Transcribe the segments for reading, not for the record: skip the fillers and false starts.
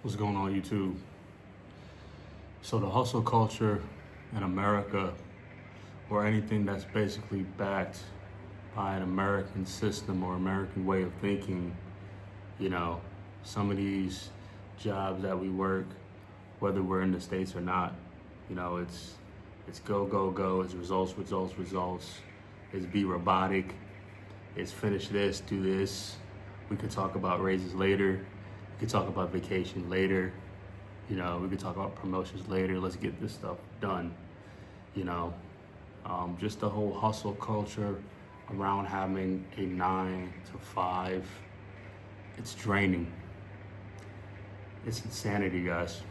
What's going on, YouTube? So the hustle culture in America, or anything that's basically backed by an American system or American way of thinking, you know, some of these jobs that we work, whether we're in the States or not, it's go, go, go, it's results, results, results, it's be robotic, it's finish this, do this. We could talk about raises later. We could talk about vacation later. We could talk about promotions later. Let's get this stuff done. Just the whole hustle culture around having a 9 to 5. It's draining. It's insanity, guys.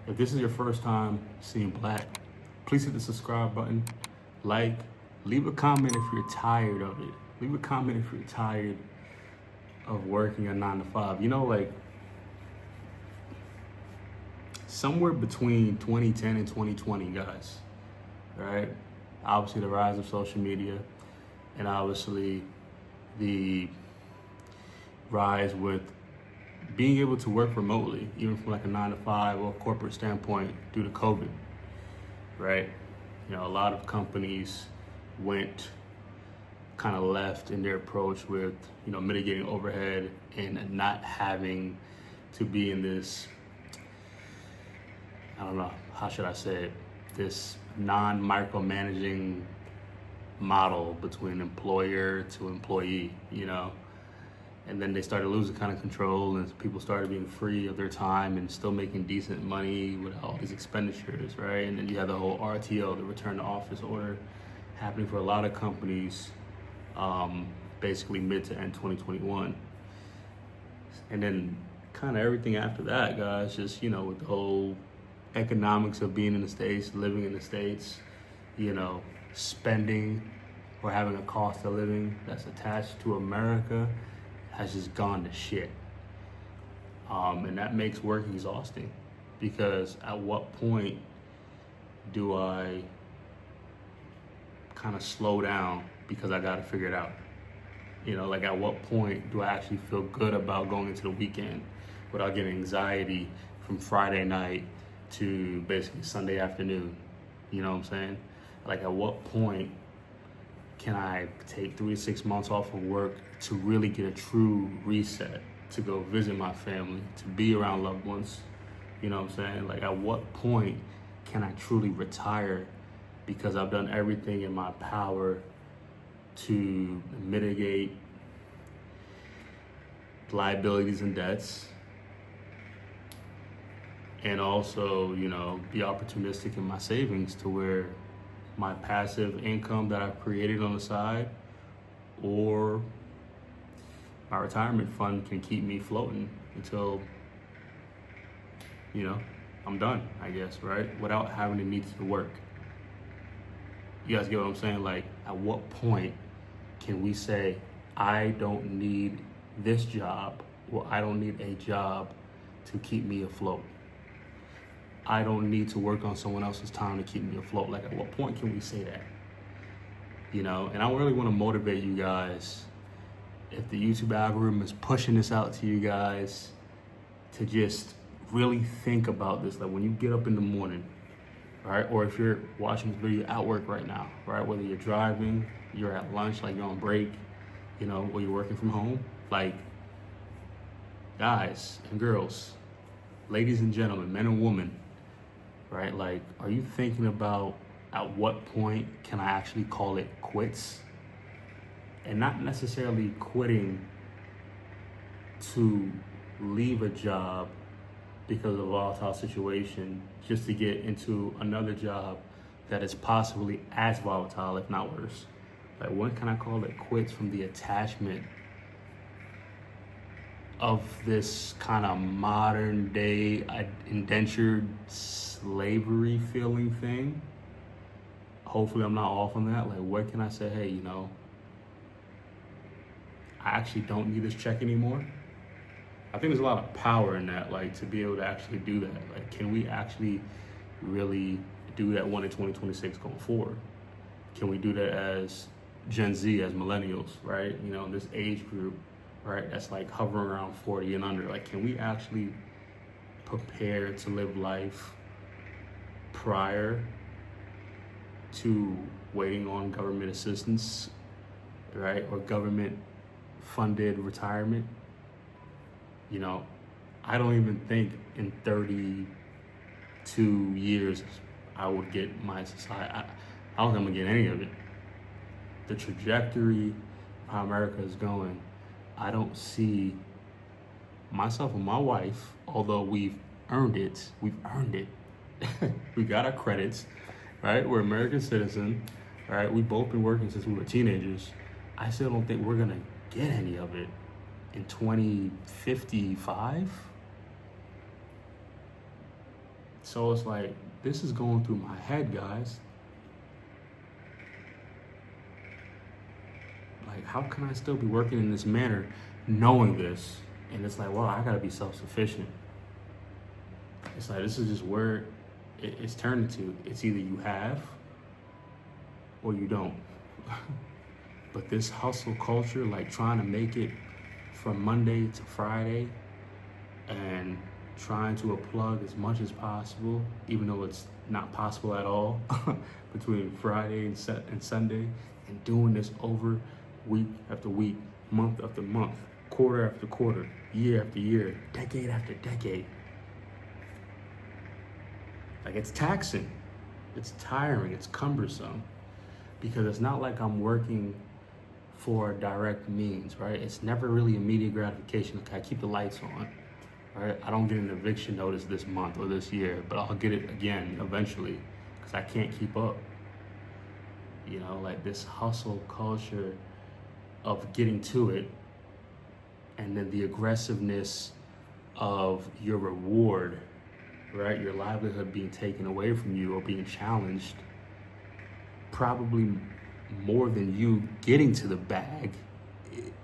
If this is your first time seeing Black, please hit the subscribe button, leave a comment if you're tired of it. Leave a comment if you're tired of working a 9 to 5. Somewhere between 2010 and 2020, guys, right? Obviously the rise of social media, and obviously the rise with being able to work remotely, even from like a 9 to 5 or corporate standpoint due to COVID, right? A lot of companies went kind of left in their approach with, mitigating overhead and not having to be in this, I don't know, how should I say it, this non-micromanaging model between employer to employee, and then they started losing kind of control, and people started being free of their time and still making decent money with all these expenditures, right? And then you have the whole RTO, the return to office order, happening for a lot of companies, basically mid to end 2021. And then kind of everything after that, guys, just, with the whole economics of being in the States, living in the States, spending or having a cost of living that's attached to America has just gone to shit. And that makes work exhausting, because at what point do I kind of slow down because I got to figure it out? At what point do I actually feel good about going into the weekend without getting anxiety from Friday night to basically Sunday afternoon? You know what I'm saying? At what point can I take 3 to 6 months off of work to really get a true reset, to go visit my family, to be around loved ones? You know what I'm saying? At what point can I truly retire because I've done everything in my power to mitigate liabilities and debts, and also, be opportunistic in my savings to where my passive income that I've created on the side or my retirement fund can keep me floating until, I'm done, I guess, right? Without having to need to work. You guys get what I'm saying? At what point can we say, I don't need this job, or I don't need a job to keep me afloat? I don't need to work on someone else's time to keep me afloat. At what point can we say that? And I really want to motivate you guys, if the YouTube algorithm is pushing this out to you guys, to just really think about this. When you get up in the morning, right? Or if you're watching this video at work right now, right? Whether you're driving, you're at lunch, you're on break, or you're working from home. Guys and girls, ladies and gentlemen, men and women, right? Are you thinking about at what point can I actually call it quits? And not necessarily quitting to leave a job because of a volatile situation, just to get into another job that is possibly as volatile, if not worse. When can I call it quits from the attachment of this kind of modern day indentured slavery feeling thing? Hopefully I'm not off on that. Where can I say, hey, I actually don't need this check anymore? I think there's a lot of power in that, to be able to actually do that. Can we actually really do that one in 2026 going forward? Can we do that as Gen Z, as millennials, right? In this age group, right? That's like hovering around 40 and under. Like, can we actually prepare to live life prior to waiting on government assistance, right? Or government funded retirement? You know, I don't even think in 32 years I would get my society. I don't think I'm gonna get any of it. The trajectory of how America is going, I don't see myself and my wife, although we've earned it. We got our credits, right? We're American citizens, right? We've both been working since we were teenagers. I still don't think we're gonna get any of it in 2055. So it's like, this is going through my head, guys. Like, how can I still be working in this manner knowing this? And it's like, well, I gotta be self-sufficient. It's like, this is just where it's turned into. It's either you have or you don't. But this hustle culture, like trying to make it from Monday to Friday and trying to plug as much as possible, even though it's not possible at all, between Friday and Sunday, and doing this over week after week, month after month, quarter after quarter, year after year, decade after decade. Like, it's taxing, it's tiring, it's cumbersome, because it's not like I'm working for direct means, right? It's never really immediate gratification. Okay, I keep the lights on, right? I don't get an eviction notice this month or this year, but I'll get it again eventually, because I can't keep up. You know, like this hustle culture of getting to it, and then the aggressiveness of your reward, right? Your livelihood being taken away from you or being challenged, probably more than you getting to the bag.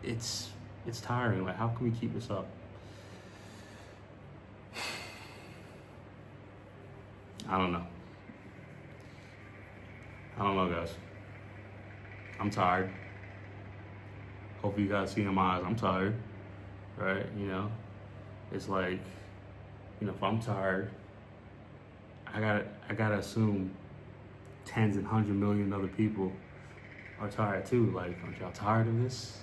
It's tiring. Like, how can we keep this up? I don't know, guys. I'm tired. Hopefully you guys see in my eyes, I'm tired, right? You know, it's like, you know, if I'm tired, I gotta assume tens and 100 million other people are tired too. Like, aren't y'all tired of this?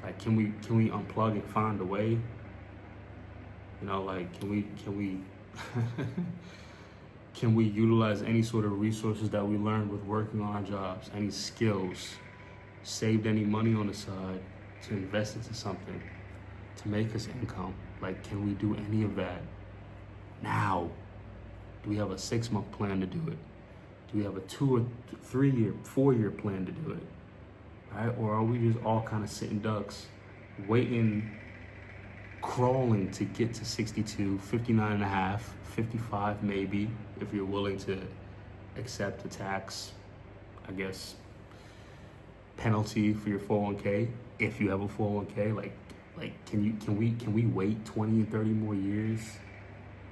Like, can we unplug and find a way? You know, like, can we can we utilize any sort of resources that we learned with working on our jobs, any skills, saved any money on the side to invest into something, to make us income? Like, can we do any of that now? Do we have a 6-month plan to do it? Do we have a 2 or 3 year, 4 year plan to do it? Right? Or are we just all kind of sitting ducks, waiting, crawling to get to 62, 59 and a half, 55 maybe, if you're willing to accept a tax, I guess, penalty for your 401k, if you have a 401k? Like can we wait 20 and 30 more years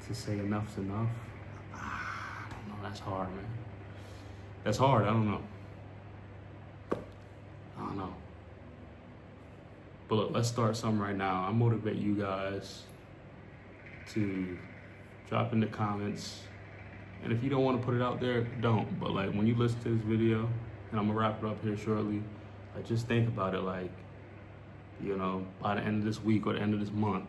to say enough's enough? I don't know. That's hard, man. That's hard. I don't know. But look, let's start something right now. I motivate you guys to drop in the comments. And if you don't want to put it out there, don't. But like, when you listen to this video, and I'm gonna wrap it up here shortly, like, just think about it. Like, you know, by the end of this week or the end of this month,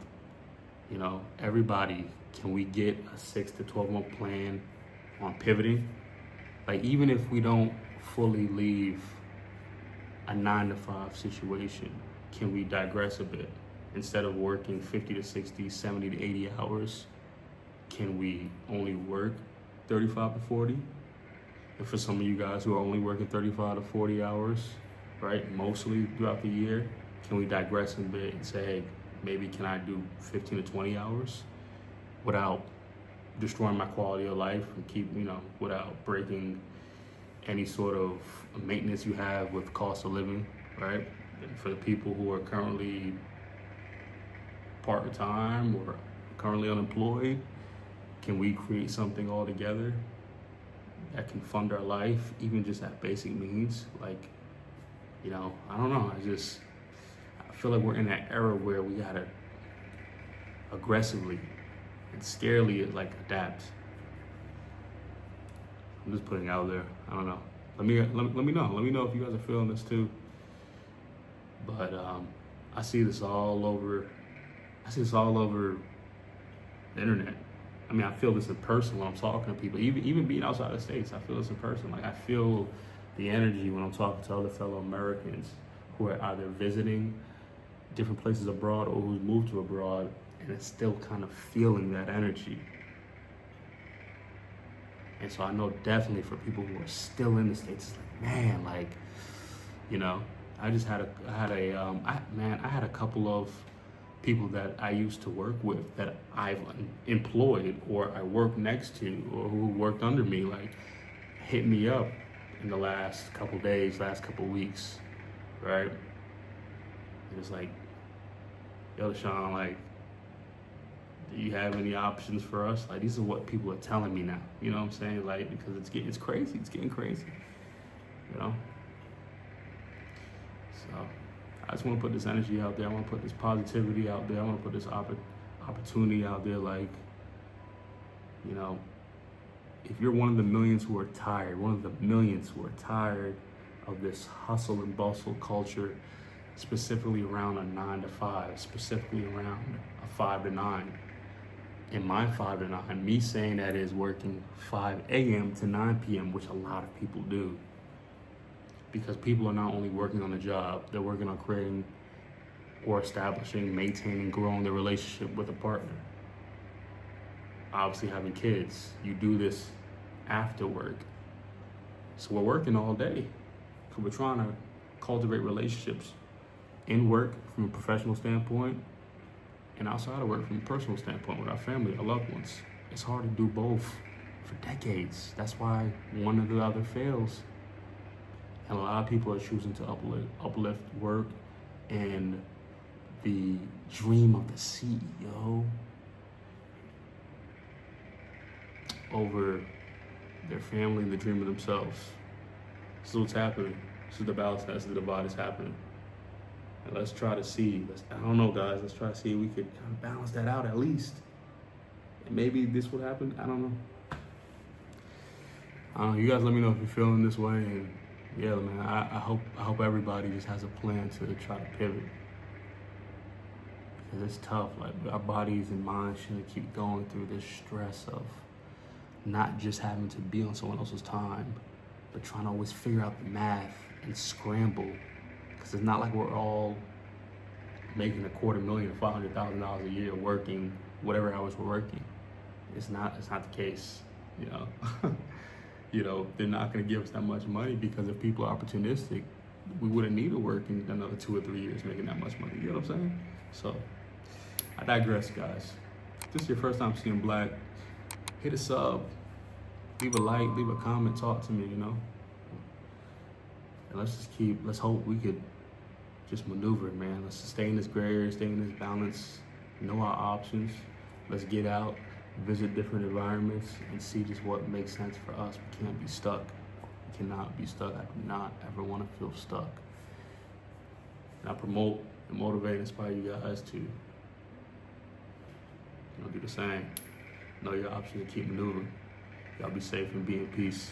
you know, everybody, can we get a 6 to 12 month plan on pivoting? Like, even if we don't fully leave a 9-to-5 situation, can we digress a bit? Instead of working 50 to 60, 70 to 80 hours, can we only work 35 to 40? And for some of you guys who are only working 35 to 40 hours, right, mostly throughout the year, can we digress a bit and say, hey, maybe can I do 15 to 20 hours without destroying my quality of life, and keep, you know, without breaking any sort of maintenance you have with cost of living, right? And for the people who are currently part-time or currently unemployed, can we create something all together that can fund our life, even just at basic means? Like, I don't know. I feel like we're in that era where we gotta aggressively and scarily like adapt. I'm just putting it out there. I don't know. Let me know. Let me know if you guys are feeling this too. But I see this all over. I see this all over the internet. I mean, I feel this in person when I'm talking to people. Even being outside the States, I feel this in person. Like I feel the energy when I'm talking to other fellow Americans who are either visiting different places abroad or who's moved to abroad, and it's still kind of feeling that energy. And so I know definitely for people who are still in the States, it's like, man, like, I just had I had a couple of people that I used to work with that I've employed or I work next to or who worked under me, like hit me up in the last couple days, last couple weeks, right? It was like, yo, Sean, like, do you have any options for us? Like, these are what people are telling me now. You know what I'm saying? Like, because it's crazy. It's getting crazy. So I just want to put this energy out there. I want to put this positivity out there. I want to put this opportunity out there. Like, if you're one of the millions who are tired, of this hustle and bustle culture, specifically around a 9 to 5, specifically around a 5 to 9. In my 5 to 9, me saying that is working 5 a.m. to 9 p.m., which a lot of people do. Because people are not only working on a job, they're working on creating or establishing, maintaining, growing their relationship with a partner. Obviously having kids, you do this after work. So we're working all day. So we're trying to cultivate relationships in work from a professional standpoint and outside of work from a personal standpoint with our family, our loved ones. It's hard to do both for decades. That's why one or the other fails. And a lot of people are choosing to uplift work and the dream of the CEO over their family and the dream of themselves. This is what's happening. This is the balance. That's the divide is happening. And let's try to see. I don't know, guys. Let's try to see if we could kind of balance that out at least. And maybe this would happen. I don't know. You guys let me know if you're feeling this way. And yeah, man, I hope everybody just has a plan to try to pivot. Because it's tough. Like, our bodies and minds shouldn't keep going through this stress of not just having to be on someone else's time, but trying to always figure out the math and scramble. Because it's not like we're all making $250,000 to $500,000 a year working whatever hours we're working. It's not the case, They're not going to give us that much money because if people are opportunistic, we wouldn't need to work in another 2 or 3 years making that much money. You know what I'm saying? So I digress, guys. If this is your first time seeing Black, hit a sub, leave a like, leave a comment, talk to me, And let's hope we could just maneuver, man. Let's stay in this gray area, stay in this balance, know our options. Let's get out, visit different environments, and see just what makes sense for us. We can't be stuck. We cannot be stuck. I do not ever want to feel stuck. And I promote and motivate and inspire you guys to do the same. Know your options and keep maneuvering. Y'all be safe and be in peace.